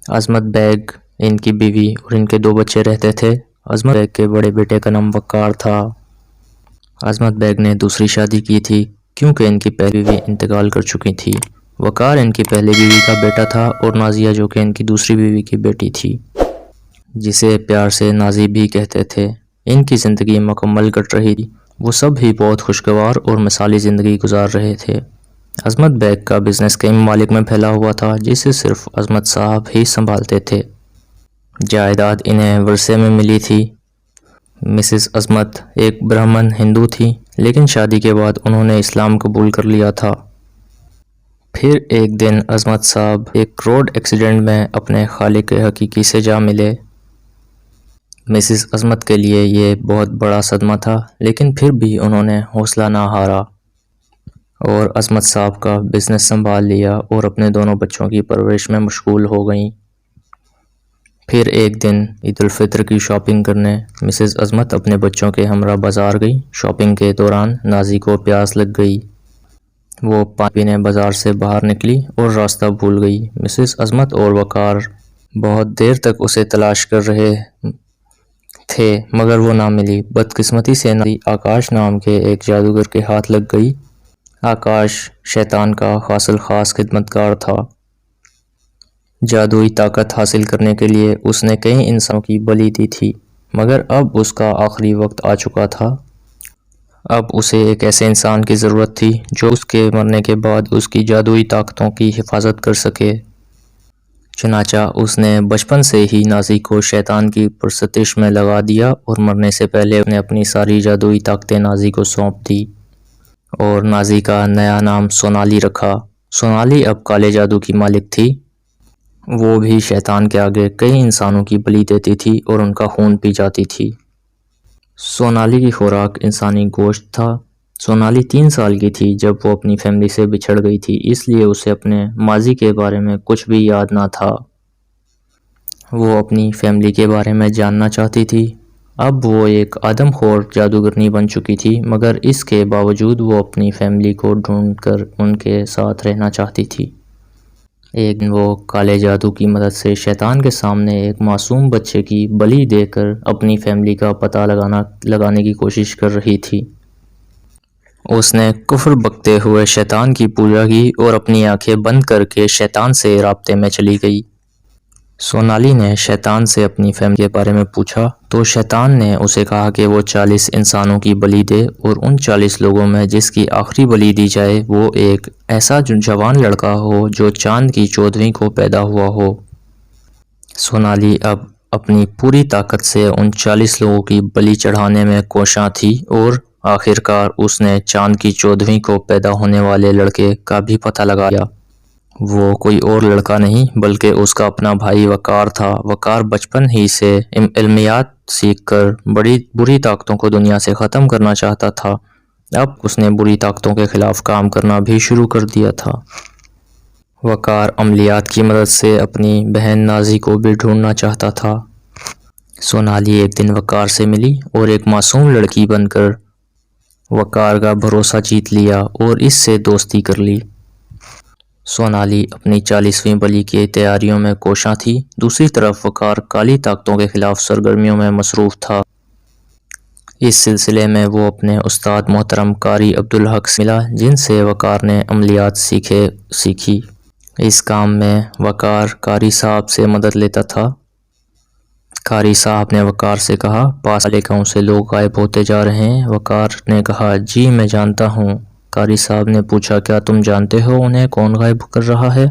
अजमत bag, इनकी बीवी और इनके 2 बच्चे रहते थे। अजमत बेग के बड़े बेटे का नाम वक़ार था। अजमत बेग ने दूसरी शादी की थी क्योंकि इनकी पहली बीवी इंतकाल कर चुकी थी। वक़ार इनकी पहली बीवी का बेटा था और नाज़िया जो कि इनकी दूसरी बीवी की बेटी थी, जिसे प्यार से नाज़ी भी कहते थे। इनकी ज़िंदगी मुकम्मल कट रही थी। वो सब भी बहुत खुशगवार और मिसाली ज़िंदगी गुजार रहे थे। अजमत बेग का बिज़नेस कई ममालिक में फैला हुआ था, जिसे सिर्फ अजमत साहब ही संभालते थे। जायदाद इन्हें वर्से में मिली थी। मिसेस अजमत एक ब्राह्मण हिंदू थी, लेकिन शादी के बाद उन्होंने इस्लाम कबूल कर लिया था। फिर एक दिन अजमत साहब एक रोड एक्सीडेंट में अपने खालिक हकीकी से जा मिले। मिसेस अजमत के लिए ये बहुत बड़ा सदमा था, लेकिन फिर भी उन्होंने हौसला ना हारा और अजमत साहब का बिज़नेस संभाल लिया और अपने दोनों बच्चों की परवरिश में मशगूल हो गईं। फिर एक दिन ईद उल फितर की शॉपिंग करने मिसेस अजमत अपने बच्चों के हमरा बाज़ार गई। शॉपिंग के दौरान नाज़ी को प्यास लग गई। वो पानी पीने बाज़ार से बाहर निकली और रास्ता भूल गई। मिसेस अजमत और वक़ार बहुत देर तक उसे तलाश कर रहे थे, मगर वो ना मिली। बदकिस्मती से नाज़ी आकाश नाम के एक जादूगर के हाथ लग गई। आकाश शैतान का खासिल खास खिदमतकार था। जादुई ताकत हासिल करने के लिए उसने कई इंसानों की बलि दी थी, मगर अब उसका आखिरी वक्त आ चुका था। अब उसे एक ऐसे इंसान की ज़रूरत थी जो उसके मरने के बाद उसकी जादुई ताकतों की हिफाजत कर सके। चुनाचा उसने बचपन से ही नाज़ी को शैतान की परस्तिश में लगा दिया और मरने से पहले उसने अपनी सारी जादुई ताकतें नाज़ी को सौंप दी और नाज़ी का नया नाम सोनाली रखा। सोनाली अब काले जादू की मालिक थी। वो भी शैतान के आगे कई इंसानों की बलि देती थी और उनका खून पी जाती थी। सोनाली की खुराक इंसानी गोश्त था। सोनाली 3 साल की थी जब वो अपनी फैमिली से बिछड़ गई थी, इसलिए उसे अपने माजी के बारे में कुछ भी याद ना था। वो अपनी फैमिली के बारे में जानना चाहती थी। अब वो एक आदमखोर जादूगरनी बन चुकी थी, मगर इसके बावजूद वो अपनी फैमिली को ढूंढकर उनके साथ रहना चाहती थी। एक दिन वो काले जादू की मदद से शैतान के सामने एक मासूम बच्चे की बलि देकर अपनी फैमिली का पता लगाने की कोशिश कर रही थी। उसने कुफ्र बकते हुए शैतान की पूजा की और अपनी आंखें बंद करके शैतान से राब्ते में चली गई। सोनाली ने शैतान से अपनी फैमिली के बारे में पूछा तो शैतान ने उसे कहा कि वो 40 इंसानों की बलि दे और उन 40 लोगों में जिसकी आखिरी बलि दी जाए वो एक ऐसा जवान लड़का हो जो चांद की 14वीं को पैदा हुआ हो। सोनाली अब अपनी पूरी ताकत से उन 40 लोगों की बलि चढ़ाने में कोशां थी और आखिरकार उसने चांद की 14वीं को पैदा होने वाले लड़के का भी पता लगाया। वो कोई और लड़का नहीं बल्कि उसका अपना भाई वक़ार था। वक़ार बचपन ही से इल्मियात सीखकर बड़ी बुरी ताकतों को दुनिया से ख़त्म करना चाहता था। अब उसने बुरी ताकतों के ख़िलाफ़ काम करना भी शुरू कर दिया था। वक़ार अमलियात की मदद से अपनी बहन नाज़ी को भी ढूंढना चाहता था। सोनाली एक दिन वक़ार से मिली और एक मासूम लड़की बनकर वक़ार का भरोसा जीत लिया और इससे दोस्ती कर ली। सोनाली अपनी 40वीं बलि की तैयारियों में कोशां थी। दूसरी तरफ वक़ार काली ताकतों के खिलाफ सरगर्मियों में मसरूफ़ था। इस सिलसिले में वो अपने उस्ताद मोहतरम कारी अब्दुल हक से मिला, जिनसे वक़ार ने अमलियात सीखी। इस काम में वक़ार कारी साहब से मदद लेता था। कारी साहब ने वक़ार से कहा, पास वाले गाँव से लोग गायब होते जा रहे हैं। वक़ार ने कहा, जी मैं जानता हूँ। कारी साहब ने पूछा, क्या तुम जानते हो उन्हें कौन गायब कर रहा है?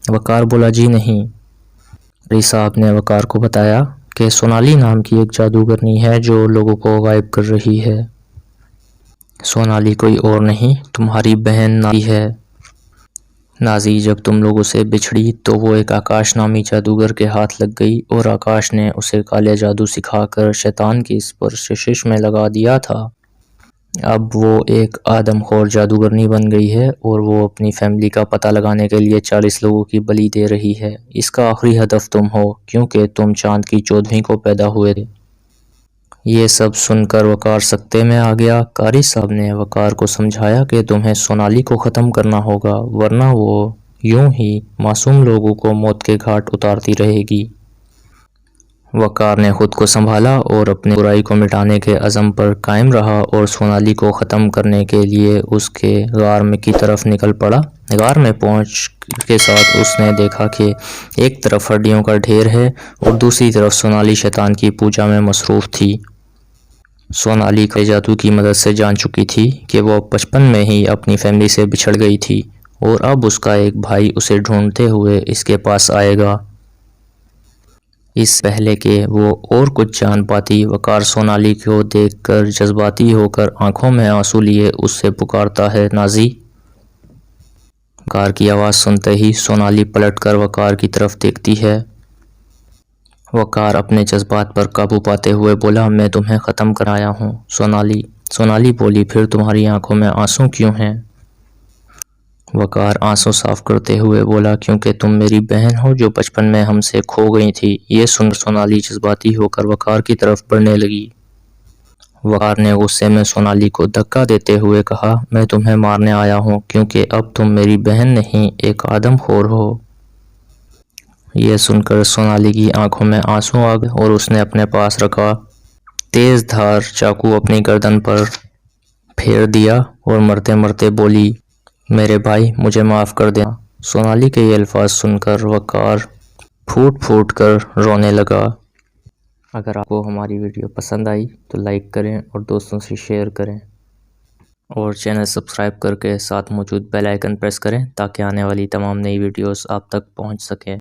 वक़ार बोला, जी नहीं। कारी साहब ने वक़ार को बताया कि सोनाली नाम की एक जादूगरनी है जो लोगों को गायब कर रही है। सोनाली कोई और नहीं, तुम्हारी बहन नाज़ी है। नाज़ी जब तुम लोगों से बिछड़ी तो वो एक आकाश नामी जादूगर के हाथ लग गई और आकाश ने उसे काले जादू सिखाकर शैतान की इस परस्तिश में लगा दिया था। अब वो एक आदमखोर जादूगरनी बन गई है और वो अपनी फैमिली का पता लगाने के लिए 40 लोगों की बलि दे रही है। इसका आखिरी हदफ तुम हो, क्योंकि तुम चांद की 14वीं को पैदा हुए थे। ये सब सुनकर वक़ार सकते में आ गया। कारी साहब ने वक़ार को समझाया कि तुम्हें सोनाली को ख़त्म करना होगा, वरना वो यूं ही मासूम लोगों को मौत के घाट उतारती रहेगी। वकार ने खुद को संभाला और अपनी बुराई को मिटाने के अज़म पर कायम रहा और सोनाली को ख़त्म करने के लिए उसके गार में की तरफ निकल पड़ा। गार में पहुंच के साथ उसने देखा कि एक तरफ हड्डियों का ढेर है और दूसरी तरफ सोनाली शैतान की पूजा में मसरूफ़ थी। सोनाली के जादू की मदद से जान चुकी थी कि वो बचपन में ही अपनी फैमिली से बिछड़ गई थी और अब उसका एक भाई उसे ढूंढते हुए इसके पास आएगा। इस पहले कि वो और कुछ जान पाती, वकार सोनाली को देखकर जज्बाती होकर आंखों में आंसू लिए उससे पुकारता है, नाजी। वकार की आवाज़ सुनते ही सोनाली पलटकर वकार की तरफ देखती है। वकार अपने जज्बात पर काबू पाते हुए बोला, मैं तुम्हें ख़त्म कराया हूँ सोनाली बोली, फिर तुम्हारी आंखों में आंसू क्यों हैं? वकार आंसू साफ करते हुए बोला, क्योंकि तुम मेरी बहन हो जो बचपन में हमसे खो गई थी। ये सुनकर सोनाली जज्बाती होकर वकार की तरफ बढ़ने लगी। वकार ने गुस्से में सोनाली को धक्का देते हुए कहा, मैं तुम्हें मारने आया हूँ क्योंकि अब तुम मेरी बहन नहीं, एक आदमखोर हो। यह सुनकर सोनाली की आंखों में आंसू आ गए और उसने अपने पास रखा तेज धार चाकू अपनी गर्दन पर फेर दिया और मरते मरते बोली, मेरे भाई, मुझे माफ़ कर देना। सोनाली के ये अल्फाज सुनकर वकार फूट फूट कर रोने लगा। अगर आपको हमारी वीडियो पसंद आई तो लाइक करें और दोस्तों से शेयर करें और चैनल सब्सक्राइब करके साथ मौजूद बेल आइकन प्रेस करें ताकि आने वाली तमाम नई वीडियोस आप तक पहुंच सकें।